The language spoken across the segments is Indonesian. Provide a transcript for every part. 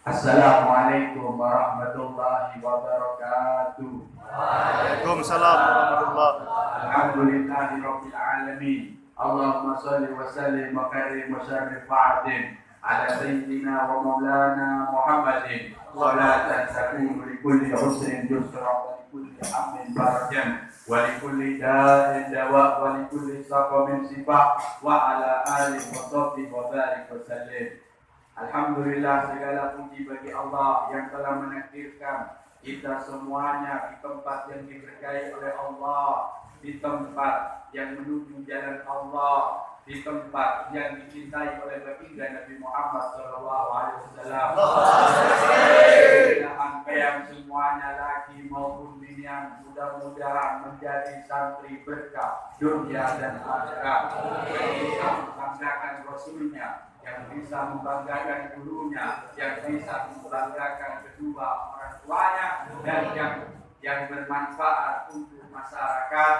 Assalamualaikum warahmatullahi wabarakatuh. Waalaikumsalam warahmatullahi. Alhamdulillahi rabbil alamin. Allahumma salli wa sallim wa karim wa syarif wa'adim ala sayyidina wa maulana Muhammadin salatan takunu li kulli usrin yusra wa li kulli hammin farajan wa li kulli da'in dawa wa li kulli saqamin shifa wa ala alihi wa sahbihi wa barik wa sallim. Alhamdulillah, segala puji bagi Allah yang telah menakdirkan kita semuanya di tempat yang diberkahi oleh Allah, di tempat yang menuju jalan Allah, di tempat yang dicintai oleh baginda Nabi Muhammad SAW. Yang semuanya laki maupun binian mudah-mudahan menjadi santri berkah dunia dan akhirat, yang bisa membanggakan Rasulnya, yang bisa membanggakan gurunya, yang bisa membanggakan kedua orang tuanya, dan yang bermanfaat untuk masyarakat.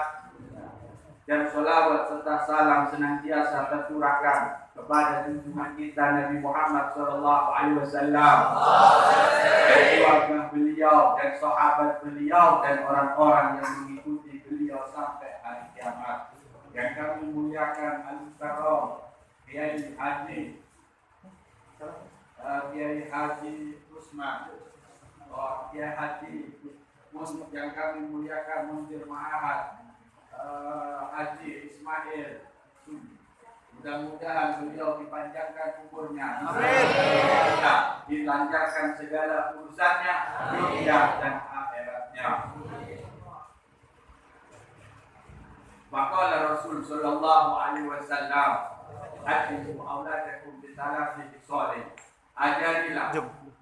Dan sholawat serta salam senantiasa tercurahkan kepada junjungan kita Nabi Muhammad SAW, dan keluarga beliau dan sahabat beliau dan orang-orang yang mengikuti beliau sampai hari kiamat. Yang kami muliakan Al-Karam Kiai Haji Usman, Kiai Haji yang kami muliakan Munzir Ma'ahad Haji Ismail. Mudah-mudahan beliau dipanjangkan umurnya, dilancarkan segala urusannya dunia dan akhiratnya. Maqala Rasul sallallahu alaihi wasallam, "Hadisu auladakum bi thalathi sholih." Ajarilah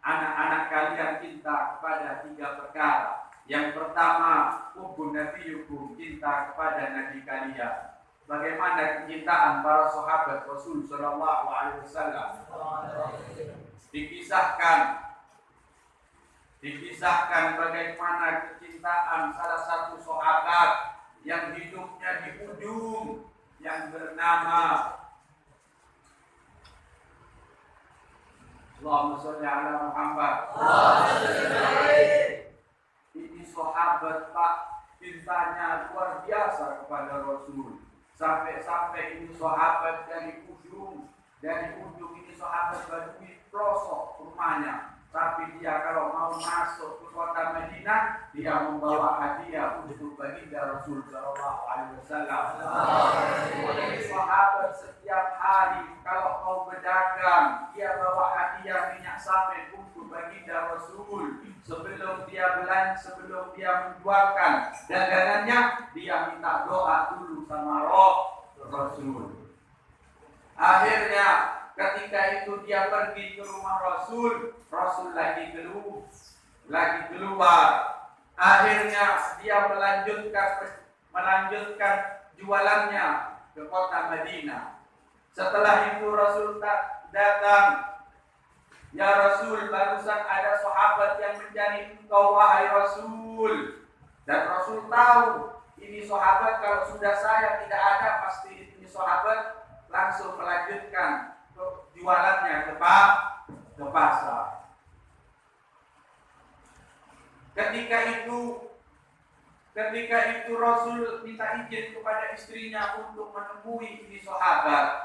anak-anak kalian cinta kepada 3 perkara. Yang pertama, hubbun nabiyukum, cinta kepada nabi kalian. Bagaimana kecintaan para sahabat Rasul sallallahu alaihi wasallam? Dikisahkan bagaimana kecintaan salah satu sahabat yang hidupnya di ujung, yang bernama Allahumma sholli ala Muhammad. Ini sahabat Pak, cintanya luar biasa kepada Rasul. Sampai ini sahabat dari ujung ini sahabat Badui pelosok rumahnya. Tapi dia kalau mau masuk ke kota Madinah, dia membawa hadiah untuk baginda Rasul sallallahu alaihi wasallam. Ini sahabat setiap hari kalau mau berdagang, dia bawa hadiah minyak samin untuk baginda Rasul. Sebelum dia menjualkan dagangannya, dia minta doa dulu sama Rasul. Akhirnya ketika itu dia pergi ke rumah Rasul lagi keluar. Akhirnya dia melanjutkan jualannya ke kota Madinah. Setelah itu Rasul datang. Ya Rasul, barusan ada sahabat yang mencari engkau wahai Rasul. Dan Rasul tahu ini sahabat kalau sudah saya tidak ada, pasti ini sahabat langsung melanjutkan jualannya ke pasar. Ketika itu Rasul minta izin kepada istrinya untuk menemui ini sahabat.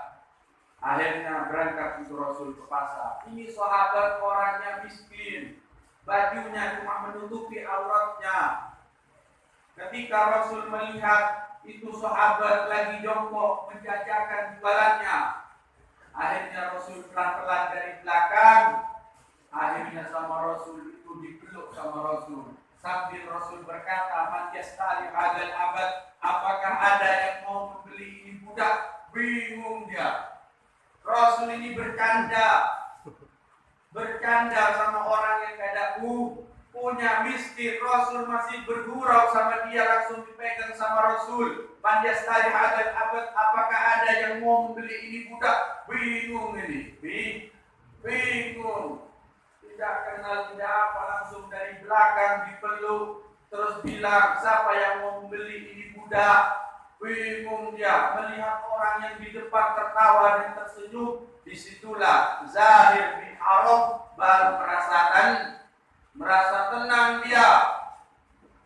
Akhirnya berangkat itu Rasul ke pasar. Ini sahabat orangnya miskin, bajunya cuma menutupi auratnya. Ketika Rasul melihat itu sahabat lagi jongkok menjajakan jualannya, akhirnya Rasul pelan-pelan dari belakang. Akhirnya sama Rasul itu dipeluk sama Rasul. Sambil Rasul berkata, "Man yastari hadzal abad?" Apakah ada yang mau membeli ini budak? Bingung dia. Rasul ini bercanda sama orang yang kada punya miskin. Rasul masih bergurau sama dia, langsung dipegang sama Rasul. Man yastari hadzal abad? Apakah ada yang mau membeli ini budak? Bingung ini. Bingung. Tidak kenal, tidak apa, langsung dari belakang dipeluk, terus bilang, siapa yang mau membeli ini budak? Bingung dia, melihat orang yang di depan tertawa dan tersenyum, disitulah Zahir bin Harb baru merasa tenang dia.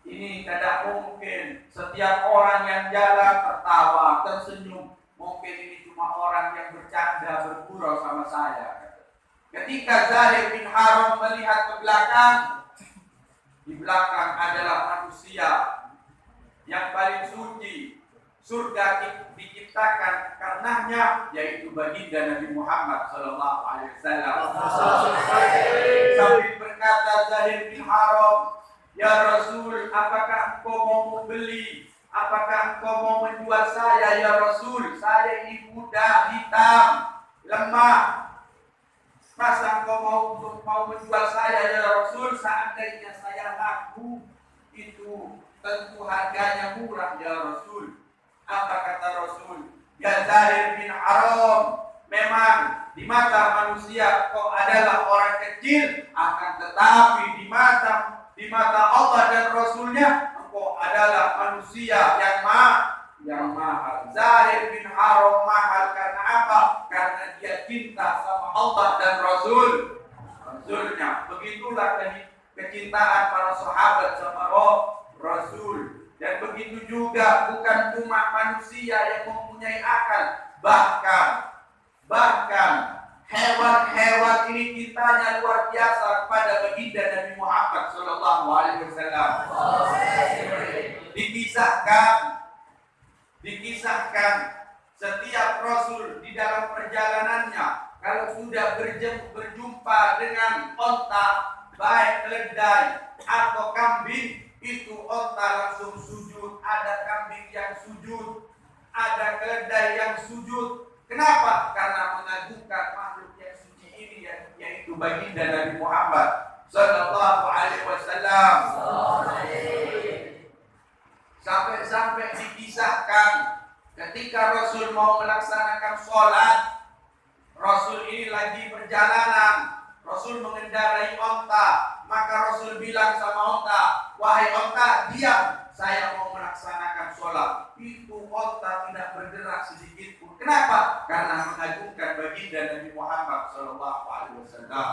Ini tidak mungkin setiap orang yang jalan tertawa, tersenyum. Mungkin ini cuma orang yang bercanda, bergurau sama saya. Ketika Zahir bin Harb melihat ke belakang, di belakang adalah manusia yang paling suci. Surga diciptakan karenanya, yaitu baginda Nabi Muhammad sallallahu alaihi wasallam. Sambil berkata Zahir bin Harb, "Ya Rasul, apakah engkau mau membeli? Apakah engkau mau menjual saya ya Rasul? Saya ini budak hitam, lemah. Masa engkau mau menjual saya ya Rasul? Seandainya saya laku, itu tentu harganya murah ya Rasul." Apa kata Rasul? "Ya Zahir bin Harb, memang di mata manusia kau adalah orang kecil, akan tetapi di mata Allah dan Rasulnya engkau adalah manusia yang mahal." Zahir bin Harb mahal karena apa? Karena dia cinta sama Allah dan Rasulnya. Begitulah kecintaan para sahabat sama Rasul. Dan begitu juga bukan cuma manusia yang mempunyai akal, bahkan hewan-hewan ini cintanya luar biasa kepada baginda Nabi Muhammad sallallahu alaihi wasallam. Dikisahkan setiap Rasul di dalam perjalanannya kalau sudah berjumpa dengan onta, baik keledai atau kambing, itu onta langsung sujud. Ada kambing yang sujud, ada keledai yang sujud. Kenapa? Karena mengagungkan makhluk yang suci ini, yaitu baginda Nabi Muhammad sallallahu alaihi wasallam. Sampai dikisahkan ketika Rasul mau melaksanakan sholat, Rasul ini lagi perjalanan, Rasul mengendarai onta, maka Rasul bilang sama onta, "Wahai onta, diam, saya mau melaksanakan sholat." Itu onta tidak bergerak sedikit pun. Kenapa? Karena mengagungkan baginda Nabi Muhammad sallallahu alaihi wasallam.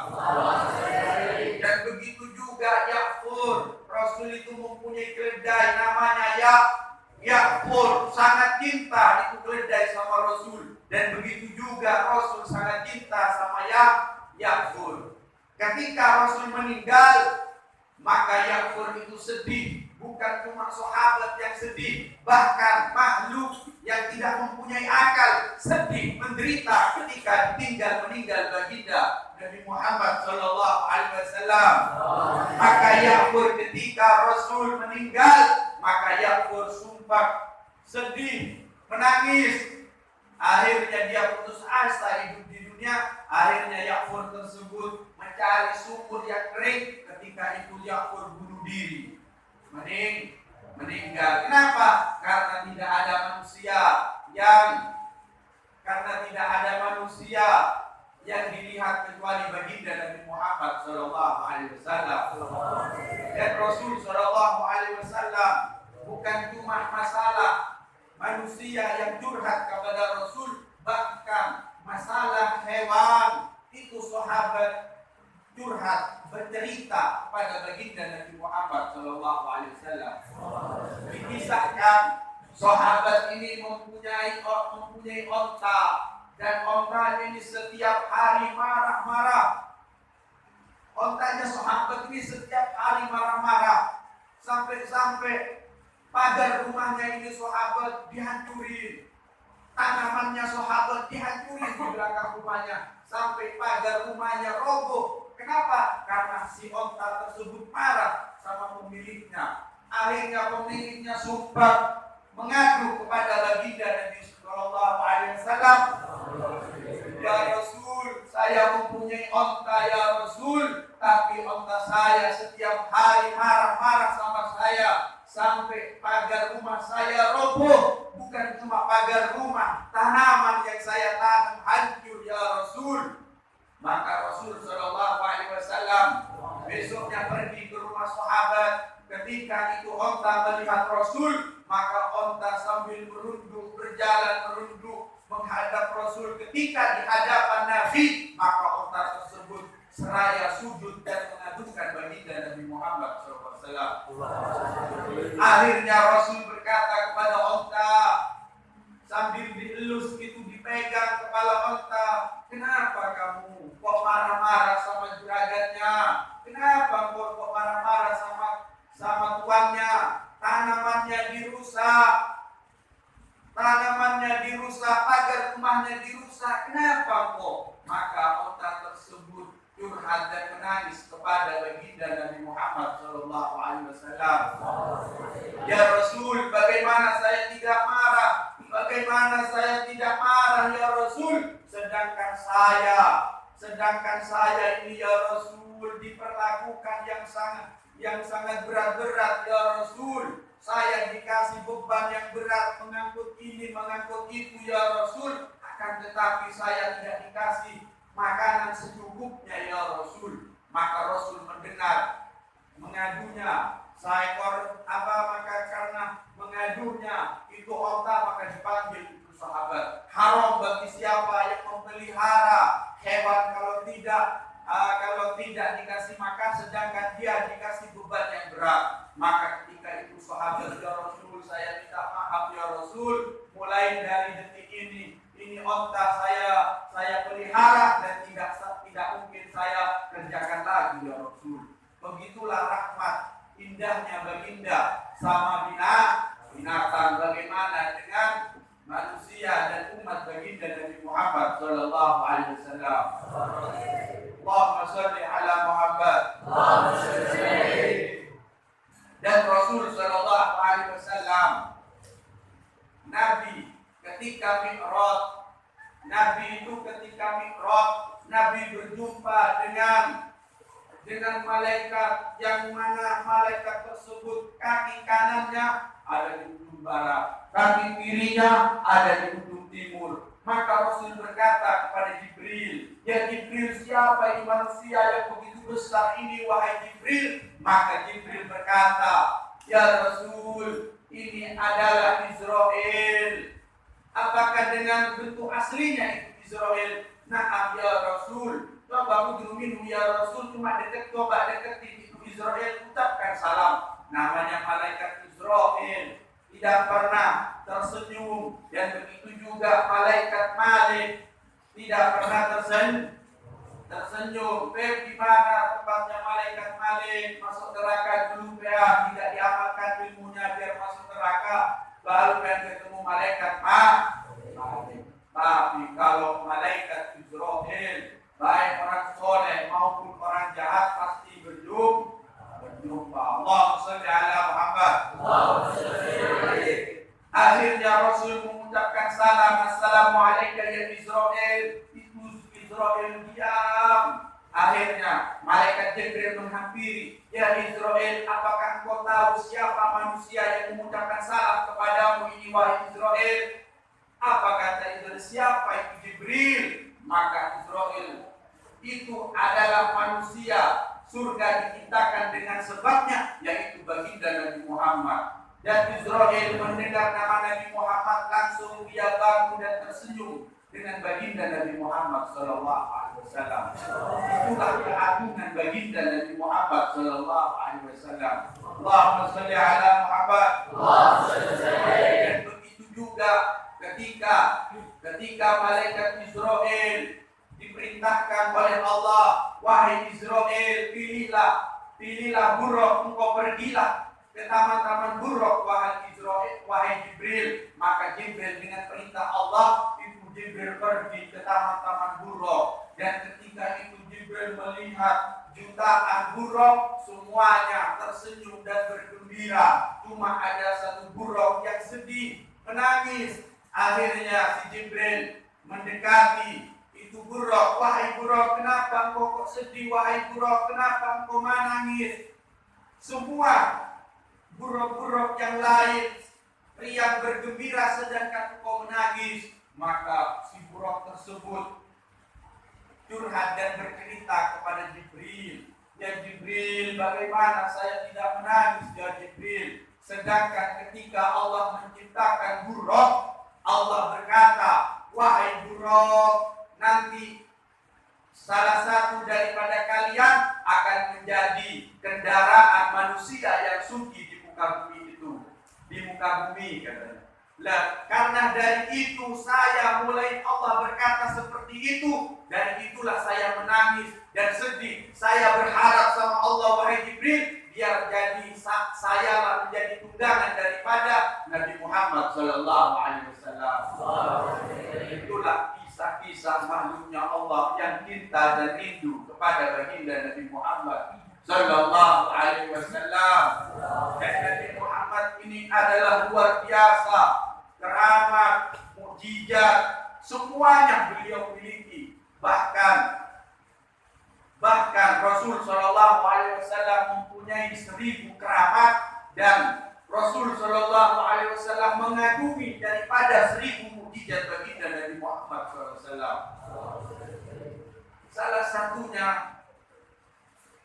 Dan begitu juga Ya'fur. Rasul itu mempunyai keledai namanya Ya'fur. Sangat cinta itu keledai sama Rasul. Dan begitu juga Rasul sangat cinta sama Ya'fur. Ketika Rasul meninggal, maka Ya'fur itu sedih. Bukan cuma sahabat yang sedih, bahkan makhluk yang tidak mempunyai akal sedih, menderita ketika meninggal baginda Nabi Muhammad sallallahu alaihi wasallam. Maka Ya'fur ketika Rasul meninggal, maka Ya'fur sumpah sedih, menangis. Akhirnya dia putus asa hidup di dunia. Akhirnya Ya'fur tersebut mencari sumur yang kering. Ketika itu Ya'fur bunuh diri, meninggal. Kenapa? Karena tidak ada manusia yang dilihat kecuali baginda Nabi Muhammad sallallahu alaihi wasallam. Dan Rasul sallallahu alaihi wasallam bukan cuma masalah manusia yang curhat kepada Rasul, bahkan masalah hewan itu sahabat curhat, bercerita kepada baginda Nabi Muhammad sallallahu alaihi wasallam. Dikisahkan sahabat ini mempunyai onta, dan ontanya ini setiap hari marah-marah. Ontanya sahabat ini setiap hari marah-marah, sampai pagar rumahnya ini sahabat dihancurin. Tanamannya sahabat dihancurin di belakang rumahnya, sampai pagar rumahnya roboh. Kenapa? Karena si onta tersebut marah sama pemiliknya. Akhirnya pemiliknya sumpah mengadu kepada baginda Nabi sallallahu alaihi wasallam. "Ya Rasul, saya mempunyai onta ya Rasul, tapi onta saya setiap hari marah-marah sama saya, sampai pagar rumah saya roboh. Bukan cuma pagar rumah, tanaman yang saya tanam hancur ya Rasul." Maka Rasul sallallahu alaihi wasallam besoknya pergi ke rumah sahabat. Ketika itu onta melihat Rasul, maka onta sambil merunduk, berjalan merunduk, menghadap Rasul, ketika di hadapan Nabi, maka unta tersebut seraya sujud dan mengadukan baginda Nabi Muhammad SAW. Akhirnya Rasul berkata kepada unta, sambil dielus itu, dipegang kepala unta, kenapa kamu kok marah-marah sama juragannya? Kenapa kok marah-marah sama tuannya? Tanamannya dirusak, pagar rumahnya dirusak. Kenapa kok? Maka unta tersebut curhat dan menangis kepada baginda Nabi Muhammad SAW. Ya Rasul, bagaimana saya tidak marah? Bagaimana saya tidak marah ya Rasul? Sedangkan saya ini ya Rasul diperlakukan yang sangat berat-berat ya Rasul. Saya dikasih beban yang berat, mengangkut ini, mengangkut itu ya Rasul. Akan tetapi saya tidak dikasih makanan secukupnya ya Rasul. Maka Rasul mendengar mengadunya maka karena mengadunya itu onta, maka dipanggil itu sahabat. Haram bagi siapa yang memelihara hewan kalau tidak dikasih makan, sedangkan dia dikasih beban yang berat. Maka ketika itu sahabat, ya Rasul, saya minta maaf ya Rasul, mulai dari detik ini onta saya pelihara dan tidak mungkin saya kerjakan lagi ya Rasul. Begitulah rahmat indahnya baginda sama binatang. Bagaimana dengan manusia dan umat baginda Nabi Muhammad sallallahu alaihi wasallam. Allahumma shalli ala Muhammad. Dan Rasul sallallahu alaihi wasallam, Nabi ketika Mi'raj, Nabi berjumpa dengan malaikat, yang mana malaikat tersebut kaki kanannya ada di ujung barat, kaki kirinya ada di ujung timur. Maka Rasul berkata kepada Jibril, ya Jibril, siapa ini manusia yang begitu besar ini wahai Jibril? Maka Jibril berkata, ya Rasul, ini adalah Israel. Apakah dengan bentuk aslinya itu Israel? Nah ya Rasul. Coba minum ya Rasul, coba deketin itu Israel, ucapkan salam. Namanya malaikat Israel, tidak pernah tersenyum. Dan begitu juga malaikat Malik, tidak pernah tersenyum. Di mana tempatnya malaikat Malik? Masuk neraka dulu ya, tidak diamalkan ilmunya biar masuk neraka, baru kan ketemu malaikat Malik. Tapi kalau malaikat Israel, baik orang soleh maupun orang jahat, pasti berjumpa. Allahumma shalli ala Muhammad. Akhirnya Rasul mengucapkan salam, assalamualaikum ya Israel. Itu Israel diam. Akhirnya malaikat Jibril menghampiri, ya Israel, apakah engkau tahu siapa manusia yang mengucapkan salam kepadamu ini wahai Israel? Apa kata Israel? Siapa itu Jibril? Maka Israel itu adalah manusia, surga diciptakan dengan sebabnya, yaitu baginda Nabi Muhammad. Dan Israel mendengar nama Nabi Muhammad, langsung dia bangun dan tersenyum dengan baginda Nabi Muhammad sallallahu alaihi wasallam. Itulah keagungan baginda Nabi Muhammad sallallahu alaihi wasallam. Allahumma shalli ala Muhammad. Dan begitu juga ketika malaikat Israel diperintahkan oleh Allah, wahai Israel, pilihlah buruk, engkau pergilah ke taman-taman buruk wahai Israel, wahai Jibril. Maka Jibril dengan perintah Allah itu Jibril pergi ke taman-taman buruk. Dan ketika itu Jibril melihat jutaan buruk, semuanya tersenyum dan bergembira. Cuma ada satu buruk yang sedih, menangis. Akhirnya si Jibril mendekati itu buruk. Wahai buruk, kenapa engkau kok sedih? Wahai buruk, kenapa engkau menangis? Semua buruk-buruk yang lain riang bergembira, sedangkan engkau menangis. Maka si buruk tersebut curhat dan bercerita kepada Jibril. Ya Jibril, bagaimana saya tidak menangis ya Jibril? Sedangkan ketika Allah menciptakan buruk, Allah berkata, wahai buruk, nanti salah satu daripada kalian akan menjadi kendaraan manusia yang suci di muka bumi itu. Di muka bumi katanya. Lah, karena dari itu saya mulai Allah berkata seperti itu, dari itulah saya menangis dan sedih. Saya berharap sama Allah, wahai Jibril, biar jadi saya lah menjadi tunggangan daripada Nabi Muhammad sallallahu alaihi wasallam. Itulah kisah-kisah makhluknya Allah yang cinta dan rindu kepada baginda Nabi Muhammad sallallahu alaihi wasallam. Dan Nabi Muhammad ini adalah luar biasa, keramat, mukjizat, semuanya beliau miliki. Bahkan Rasul sallallahu alaihi wasallam mempunyai 1000 keramat, dan Rasul sallallahu alaihi wasallam mengagumi daripada 1000 mukjizat baginda Nabi Muhammad sallallahu alaihi wasallam.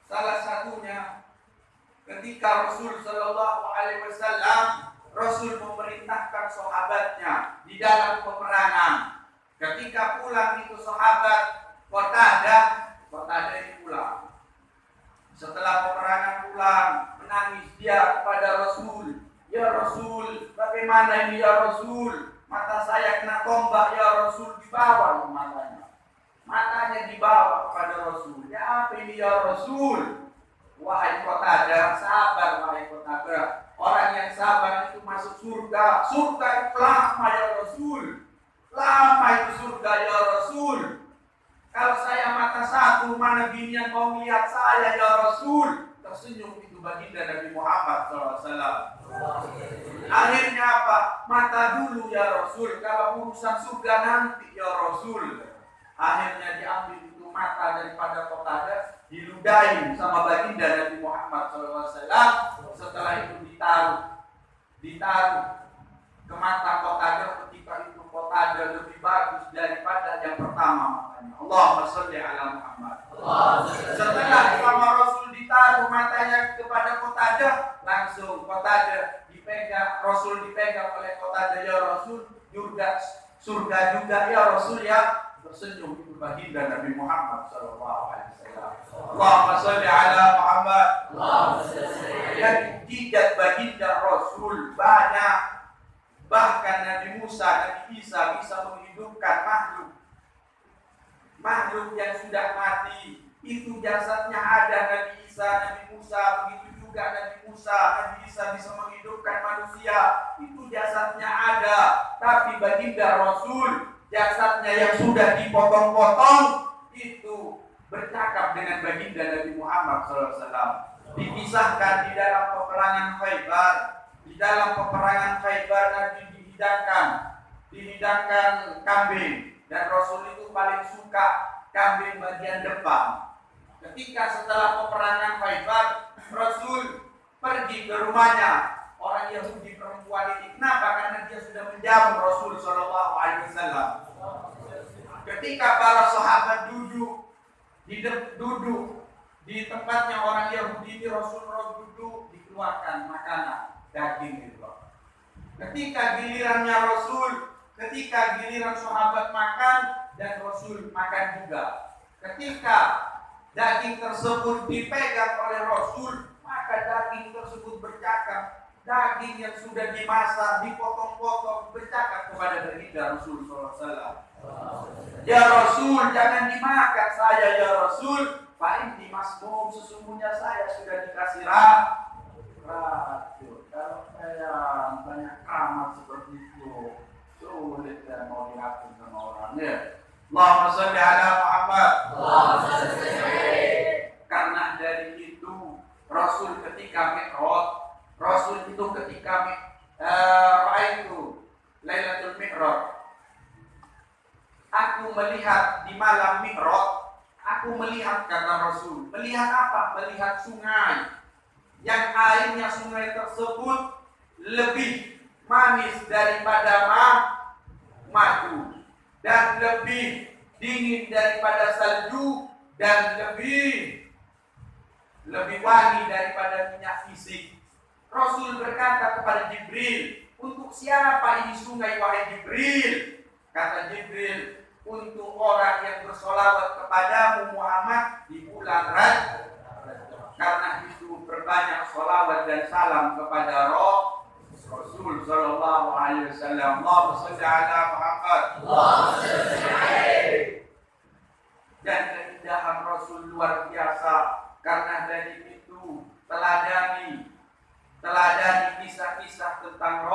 Salah satunya ketika Rasul sallallahu alaihi wasallam memerintahkan sahabatnya di dalam peperangan. Ketika pulang itu sahabat Qatadah ini pulang. Setelah peperangan pulang, menangis dia kepada Rasul. Ya Rasul, bagaimana ini ya Rasul? Mata saya kena tombak ya Rasul, dibawa matanya. Matanya dibawa kepada Rasul. Ya apa ini ya Rasul? Wahai Qatadah, sabar wahai Qatadah. Orang yang sabar itu masuk surga. Surga itu lama ya Rasul. Lama itu surga ya Rasul. Kalau saya mata satu, mana binian mau lihat saya ya Rasul? Tersenyum itu baginda Nabi Muhammad SAW. Akhirnya apa? Mata dulu ya Rasul. Kalau urusan surga nanti ya Rasul. Akhirnya diambil itu mata daripada Qatadah, diludahin sama baginda Nabi Muhammad SAW. Setelah itu ditaruh ke mata Qatadah. Ketika itu Qatadah lebih bagus daripada yang pertama matanya. Allahumma sholli ala Muhammad. Setelah sama Rasul ditaruh matanya kepada Qatadah, langsung Qatadah dipegang, Rasul dipegang oleh Qatadah, ya Rasul, surga juga ya Rasul ya. Tersenyum itu baginda Nabi Muhammad sallallahu alaihi wasallam. Allahumma sholli ala Muhammad. Dan mukjizat baginda Rasul banyak. Bahkan Nabi Musa, Nabi Isa bisa menghidupkan makhluk yang sudah mati. Itu jasadnya ada. Nabi Isa, Nabi Musa, begitu juga Nabi Musa, Nabi Isa bisa menghidupkan manusia. Itu jasadnya ada. Tapi baginda Rasul, jasadnya yang sudah dipotong-potong, itu bercakap dengan baginda Nabi Muhammad SAW. Dikisahkan di dalam peperangan Khaybar. Di dalam peperangan Khaybar Nabi dihidangkan kambing, dan Rasul itu paling suka kambing bagian depan. Ketika setelah peperangan Khaybar, Rasul pergi ke rumahnya orang Yahudi perempuan ini. Kenapa? Karena dia sudah menjamu Rasul sallallahu alaihi wasallam. Ketika para sahabat duduk di tempatnya orang Yahudi, Rasul duduk, dikeluarkan makanan, daging itu. Ketika giliran sahabat makan, dan Rasul makan juga. Ketika daging tersebut dipegang oleh Rasul, maka daging tersebut bercakap. Daging yang sudah dimasak, dipotong-potong, bercakap kepada baginda Rasul SAW. Ya Rasul, jangan dimakan saya ya Rasul. Fa inni masmum, sesungguhnya saya sudah dikasih racun. Kalau saya banyak keramat seperti itu, sulit dan mau diracun sama orang ya. Allahumma sholli ala Muhammad. Karena dari itu Rasul ketika Mi'raj, Ra'aitu Lailatul Mi'raj, aku melihat di malam Mi'raj, aku melihat, kata Rasul, melihat apa? Melihat sungai yang airnya sungai tersebut lebih manis daripada madu, dan lebih dingin daripada salju, dan lebih wangi daripada minyak fisik. Rasul berkata kepada Jibril, untuk siapa ini sungai wahai Jibril? Kata Jibril, untuk orang yang bersolawat kepadamu Muhammad di bulan Rajab, karena itu perbanyak solawat dan salam kepada Rasul Sallallahu Alaihi Wasallam. Allahumma shalli ala Muhammad. Dan keindahan Rasul luar biasa, karena dari itu teladani kisah-kisah tentang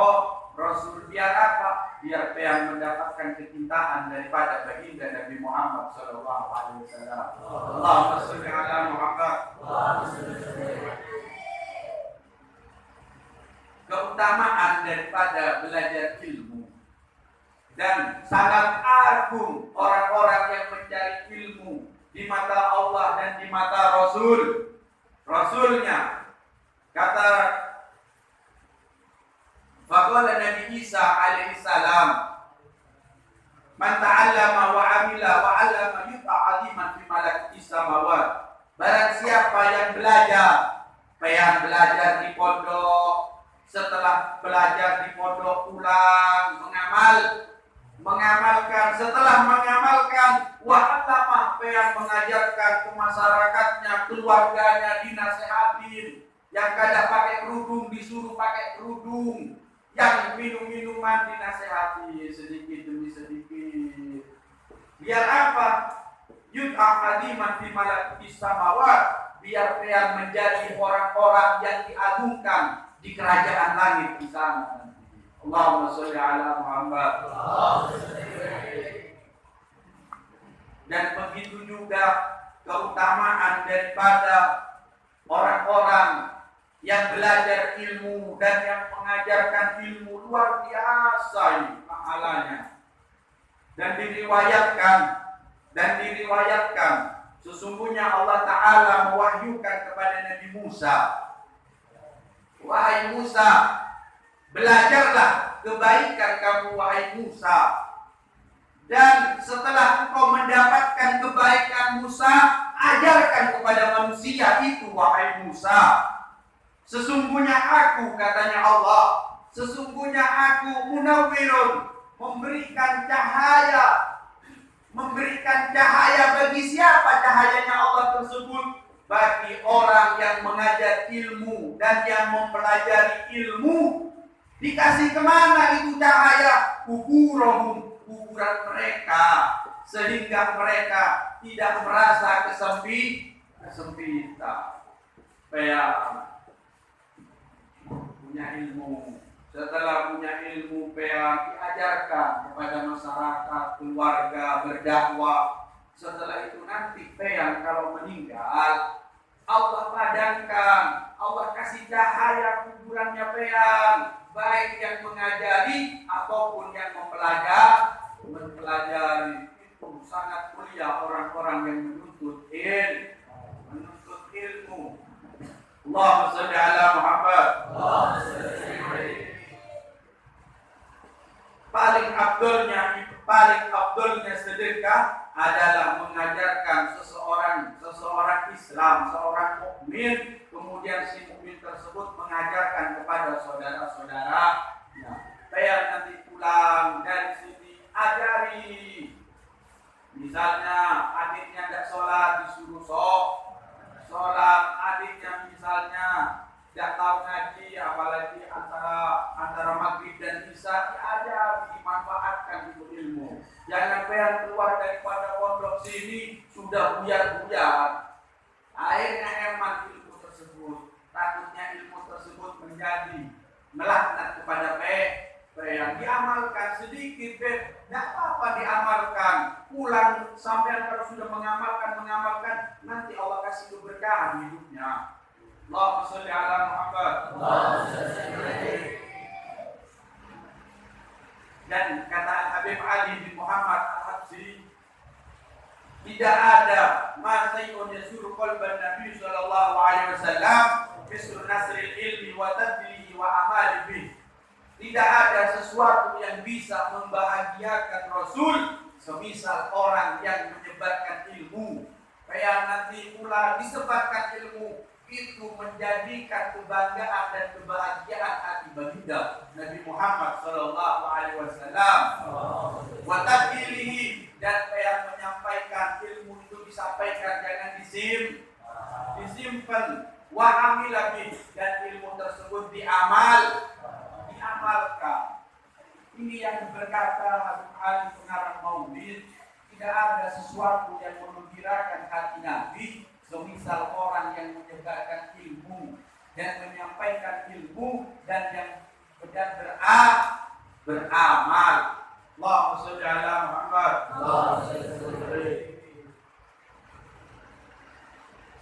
Rasul. Biar apa? Biar yang mendapatkan kecintaan daripada baginda Nabi Muhammad Sallallahu Alaihi Wasallam. Allahumma shalli ala Muhammad. Keutamaan daripada belajar ilmu, dan sangat agung orang-orang yang mencari ilmu di mata Allah dan di mata Rasulnya. Kata faqala Nabi Isa alaihi salam, man ta'allama wa amila wa 'allama yut'a 'aliman fi malakis samawat. Barang siapa yang belajar di pondok, setelah belajar di pondok pulang mengamalkan, setelah mengamalkan wa 'allama, yang mengajarkan ke masyarakatnya, keluarganya dinasehatin. Yang kadang pakai kerudung disuruh pakai kerudung, yang minum-minuman dinasehati sedikit demi sedikit. Biar apa? Yut'a qadiman fi malakis samawat, biar menjadi orang-orang yang diagungkan di kerajaan langit di sana. Allahumma sholli ala Muhammad. Dan begitu juga keutamaan daripada orang-orang yang belajar ilmu dan yang mengajarkan ilmu, luar biasa ini pahalanya. Dan diriwayatkan sesungguhnya Allah Ta'ala mewahyukan kepada Nabi Musa, wahai Musa, belajarlah kebaikan kamu wahai Musa, dan setelah engkau mendapatkan kebaikan Musa, ajarkan kepada manusia itu wahai Musa. Sesungguhnya aku, katanya Allah, sesungguhnya aku munawwirun, memberikan cahaya bagi siapa cahayanya Allah tersebut? Bagi orang yang mengajar ilmu dan yang mempelajari ilmu. Dikasih kemana itu cahaya? Kuburan mereka, sehingga mereka tidak merasa kesempitan. Punya ilmu, setelah punya ilmu diajarkan kepada masyarakat, keluarga, berdakwah. Setelah itu nanti kalau meninggal, Allah padamkan, Allah kasih cahaya kuburannya baik yang mengajari ataupun yang mempelajari. Itu sangat mulia orang-orang yang menuntut ilmu. Allahumma shalli ala Muhammad. Paling afdolnya sedekah adalah mengajarkan seseorang Islam, seorang mukmin, kemudian si mukmin tersebut mengajarkan kepada saudara-saudaranya. Nanti pulang dari sini ajari. Misalnya adiknya tidak sholat, disuruh sholat, adiknya misalnya tidak tahu ngaji, apalagi antara maghrib dan isya, diajar, dimanfaatkan itu ilmu. Jangan keluar daripada pondok sini sudah buyar-buyar, akhirnya hemat ilmu tersebut. Takutnya ilmu tersebut menjadi melaknat kepada yang diamalkan sedikit, tidak apa-apa diamalkan. Pulang sampai kalau sudah mengamalkan, nanti Allah kasih keberkahan hidupnya. Allahumma sholli ala Muhammad. Dan kata Habib Ali bin Muhammad Al-Habsyi, tidak ada masai'un yasuru qalban Nabi sallallahu alaihi wasallam mislu nasril ilmi wa tadlihi wa amali bih. Tidak ada sesuatu yang bisa membahagiakan Rasul semisal orang yang menyebarkan ilmu. Kayak nanti pula disebarkan ilmu itu menjadikan kebanggaan dan kebahagiaan hati baginda Nabi Muhammad sallallahu alaihi wasallam. Wa tadilihi, dan yang menyampaikan ilmu itu disampaikan, jangan disimpan. Wa amila bih, dan ilmu tersebut diamalkan. Ini yang berkata Habib Ali pengarang Maulid, tidak ada sesuatu yang menggembirakan hati Nabi semisal orang yang menyebarkan ilmu dan menyampaikan ilmu dan yang beramal. Allahumma shalli ala Muhammad.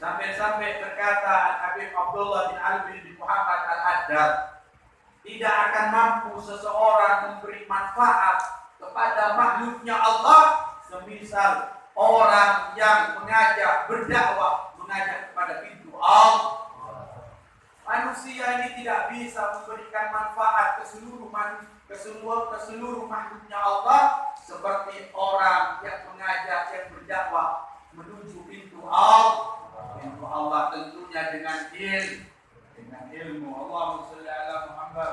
Sampai-sampai berkata Habib Abdullah bin Ali bin Muhammad Al-Haddad, tidak akan mampu seseorang memberi manfaat kepada makhluknya Allah semisal orang yang berdakwah mengajak kepada pintu Allah. Manusia ini tidak bisa memberikan manfaat ke seluruh makhluknya Allah seperti orang yang mengajak, yang berdakwah menuju pintu Allah. Pintu Allah tentunya dengan ilmu. Allahumma shalli ala Muhammad.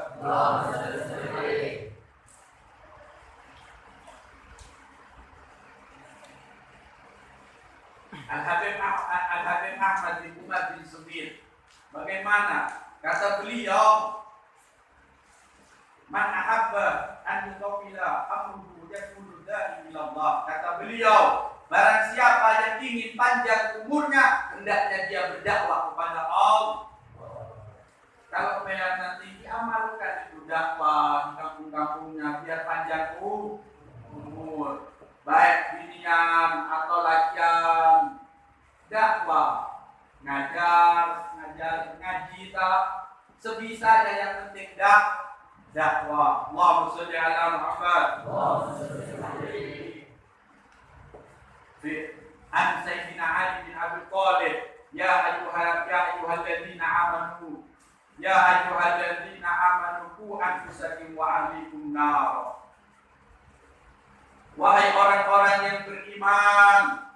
Al-Habib Ahmad bin Umar bin Subir, bagaimana? Kata beliau, man ahabba an yuqila amruhu yakunu da'i ila Allah. Kata beliau, barang siapa yang ingin panjang umurnya, hendaknya dia berdakwah kepada Allah. Kalau memang nanti diamalkan itu dakwah di kampung-kampungnya biar panjang umur, baik binian atau lakian, dakwah, ngaji tak sebisanya, yang penting dakwah. Allahumma shalli ala Muhammad. An Sayyidina Ali bin Abi Thalib, ya ayyuhalladzina amanu qu anfusakum wa ahlikum nar. Wahai orang-orang yang beriman,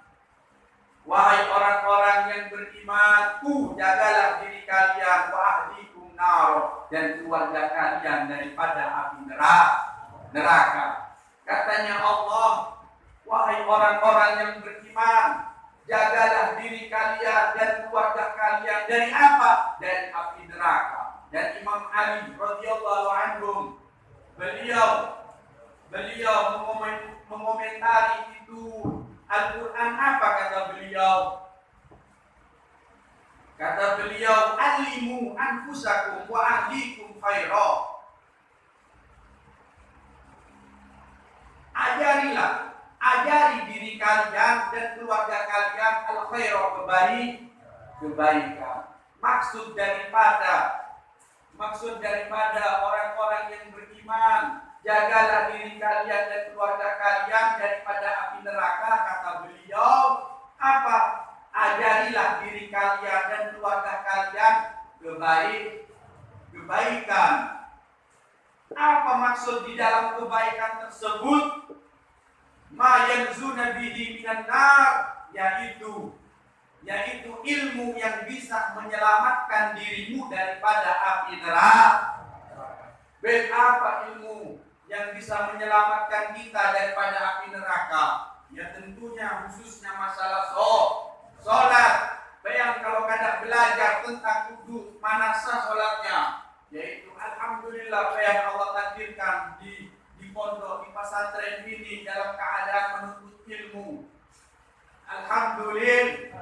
jagalah diri kalian, wa ahlikum nar, dan keluarga kalian daripada api neraka. Katanya Allah, wahai orang-orang yang beriman, jagalah diri kalian dan keluarga kalian dari apa? Dari api neraka. Dan Imam Ali radhiyallahu anhu, beliau mengomentari itu Al-Quran, apa kata beliau? Kata beliau, alimu anfusakum wa ahlikum khaira. Ajari diri kalian dan keluarga kalian al-khaira, kebaikan. Maksud daripada orang-orang yang beriman, jagalah diri kalian dan keluarga kalian daripada api neraka. Kata beliau, apa? Ajarilah diri kalian dan keluarga kalian kebaikan. Apa maksud di dalam kebaikan tersebut? Ma yanzuna bihi minan nar, yaitu ilmu yang bisa menyelamatkan dirimu daripada api neraka. Apa ilmu yang bisa menyelamatkan kita daripada api neraka? Ya tentunya khususnya masalah sholat. Bayang kalau kada belajar tentang wudu, mana sah sholatnya? Yaitu alhamdulillah, yang Allah takdirkan di pondok, di pesantren ini dalam keadaan menuntut ilmu. Alhamdulillah.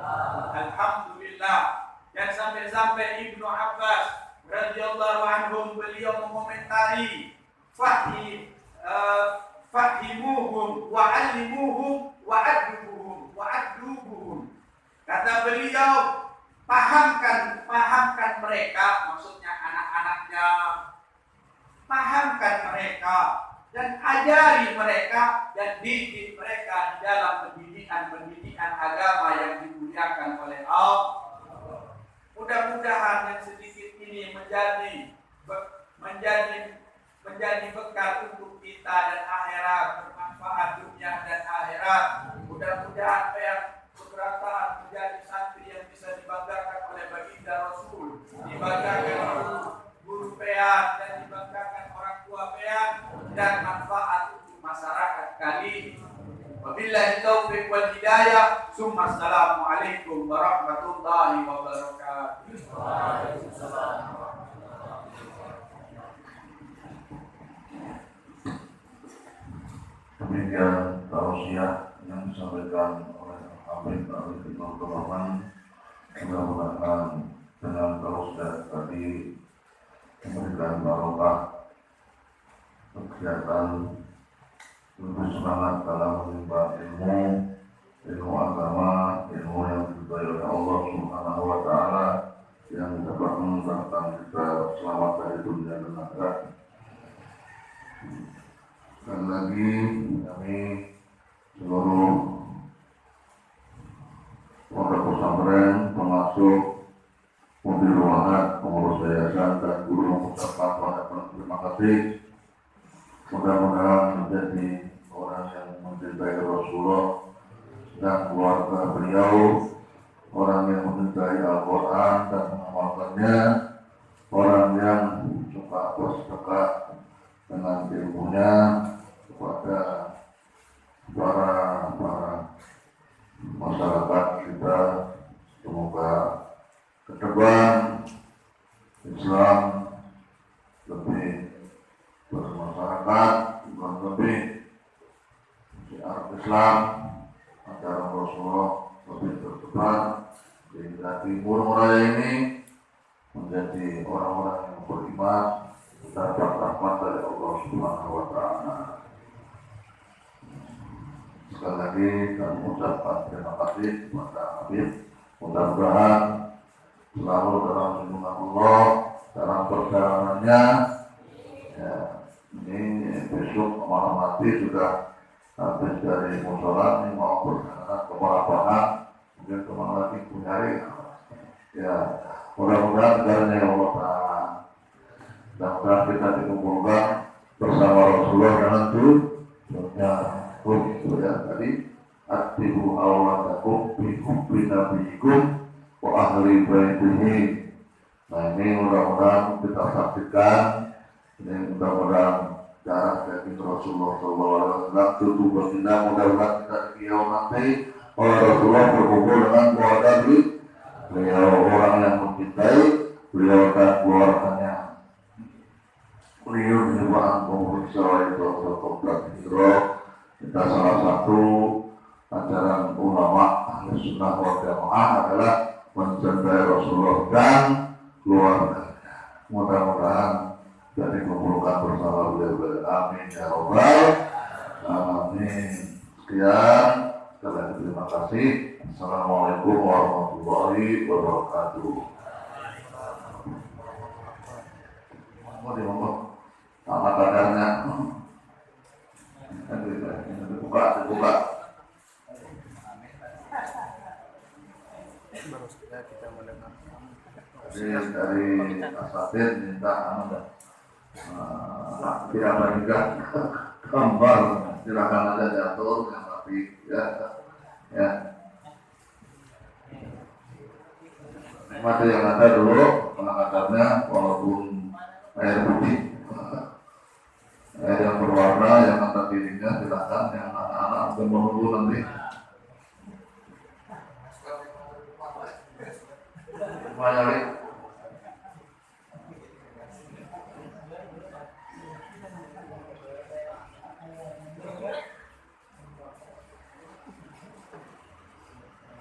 Dan sampai Ibnu Abbas radhiyallahu anhum, beliau mengomentari fahimuhum wa allimuhum wa addubuhum. Kata beliau, pahamkan mereka, maksudnya anak-anaknya, pahamkan mereka dan ajari mereka dan didik mereka di dalam pendidikan agama yang dimuliakan oleh Allah. Mudah-mudahan yang sedikit ini menjadi bekal untuk kita dan akhirat, bermanfaat dunia dan akhirat. Mudah-mudahan yang keberatan menjadi santri yang bisa dibanggakan oleh baginda Rasul demikian tausiah yang disampaikan oleh Habib Arif Ibnu Rahman. Mudah-mudahan dengan tausiah tadi memberikan barokah kegiatan lebih semangat dalam menimba ilmu agama, ilmu yang diridhai oleh Allah Subhanahu wa Ta'ala, yang dapat mengantarkan kita selamat dari dunia dan akhirat. Sekali lagi kami seluruh pondok pesantren, pengasuh, mudir ruangan, pengurus yayasan dan guru mengucapkan banyak terima kasih. Mudah-mudahan menjadi orang yang mencintai Rasulullah dan keluarga beliau, orang yang mencintai Al-Quran dan mengamalkannya, orang yang suka bersedekah dengan ilmunya kepada para masyarakat kita. Semoga ke depan Islam lebih bermasyarakat, bukan lebih syiar Islam, ajaran Rasulullah lebih tersebar sehingga timur raya ini menjadi orang-orang yang beriman, dapat rahmat dari Allah Subhanahu wa Ta'ala. Sekali lagi kami ucapkan terima kasih kepada Habib. Mudah-mudahan selalu dalam lindungan Allah dalam perjalanannya. Ya, ini besok malam nanti sudah habis dari musola, ini mau perjalanan ke Marabahan, mungkin kemana lagi Bunyari. Ya, mudah-mudahan karena Allah Ta'ala dan kita dikumpulkan bersama Rasulullah dengan tujuannya ya tadi atibu awladakum bi nabiyikum wa ahli baitihi. Nah ini mudah-mudahan kita saksikan, ini mudah-mudahan darah daging Rasulullah SAW tubuh baginda, mudah-mudahan kita beliau nanti oleh Rasulullah berkumpul dengan keluarga beliau, orang yang mencintai beliau dan keluarganya. Beliau menyebabkan pemeriksa itu kompleks hidro. Kita salah satu ajaran ulama ahli sunnah wal jamaah adalah mencintai Rasulullah dan keluarganya. Mudah-mudahan jadi kumpulkan bersama beliau. Amin ya Rabbal alamin. Sekian, sekali lagi terima kasih. Assalamualaikum warahmatullahi wabarakatuh. Monggo sama kadarnya. Dibuka. Baru saja kita mendengar. Jadi dari asatid minta tidak bagikan gambar, silakan aja diatur yang rapi ya. Nikmati yang ada dulu pengangkatannya walaupun air putih. Yang berwarna, yang angkat dirinya silakan, yang anak-anak akan menunggu nanti. Semuanya